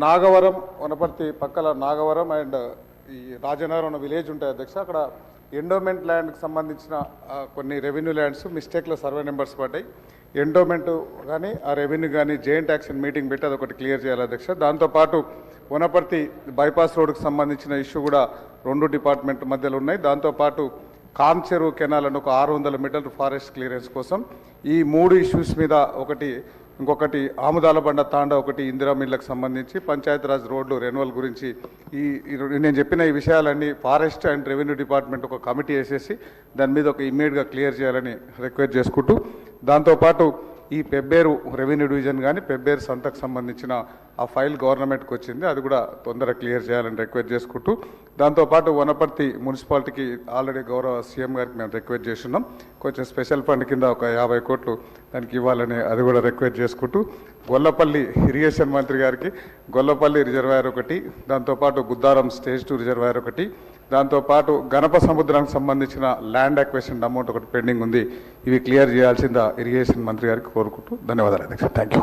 నాగవరం వనపర్తి పక్కల నాగవరం అండ్ ఈ రాజనగరం ఉన్న విలేజ్ ఉంటాయి అధ్యక్ష. అక్కడ ఎండోమెంట్ ల్యాండ్కి సంబంధించిన కొన్ని రెవెన్యూ ల్యాండ్స్ మిస్టేక్లో సర్వే నెంబర్స్ పడ్డాయి. ఎండోమెంట్ కానీ ఆ రెవెన్యూ కానీ జాయింట్ యాక్షన్ మీటింగ్ పెట్టి అదొకటి క్లియర్ చేయాలి అధ్యక్ష. దాంతోపాటు వనపర్తి బైపాస్ రోడ్డుకు సంబంధించిన ఇష్యూ కూడా 2 డిపార్ట్మెంట్ మధ్యలో ఉన్నాయి. దాంతోపాటు కాంచెరు కెనాలను ఒక 600 మీటర్ల ఫారెస్ట్ క్లియరెన్స్ కోసం ఈ 3 ఇష్యూస్ మీద ఇంకొకటి ఆముదాలబండ తాండా, ఒకటి ఇందిరా మిల్లకు సంబంధించి పంచాయతీరాజ్ రోడ్లు రెన్యువల్ గురించి నేను చెప్పిన ఈ విషయాలన్నీ ఫారెస్ట్ అండ్ రెవెన్యూ డిపార్ట్మెంట్ ఒక కమిటీ వేసేసి దాని మీద ఒక ఇమ్మీడియట్గా క్లియర్ చేయాలని రిక్వెస్ట్ చేసుకుంటూ, దాంతోపాటు ఈ పెబ్బేరు రెవెన్యూ డివిజన్ కానీ పెబ్బేరు సంతకు సంబంధించిన ఆ ఫైల్ గవర్నమెంట్కి వచ్చింది, అది కూడా తొందరగా క్లియర్ చేయాలని రిక్వెస్ట్ చేసుకుంటూ, దాంతోపాటు వనపర్తి మున్సిపాలిటీకి ఆల్రెడీ గౌరవ సీఎం గారికి మేము రిక్వెస్ట్ చేస్తున్నాం, కొంచెం స్పెషల్ ఫండ్ కింద ఒక 50 కోట్లు దానికి ఇవ్వాలని అది కూడా రిక్వెస్ట్ చేసుకుంటూ, గొల్లపల్లి ఇరిగేషన్ మంత్రి గారికి గొల్లపల్లి రిజర్వాయర్ ఒకటి, దాంతోపాటు గుద్దారం స్టేజ్ 2 రిజర్వాయర్ ఒకటి, దాంతోపాటు గణప సముద్రానికి సంబంధించిన ల్యాండ్ అక్విజిషన్ అమౌంట్ ఒకటి పెండింగ్ ఉంది, ఇవి క్లియర్ చేయాల్సిందా ఇరిగేషన్ మంత్రి గారికి కోరుకుంటూ ధన్యవాదాలు అధ్యక్ష. Thank you.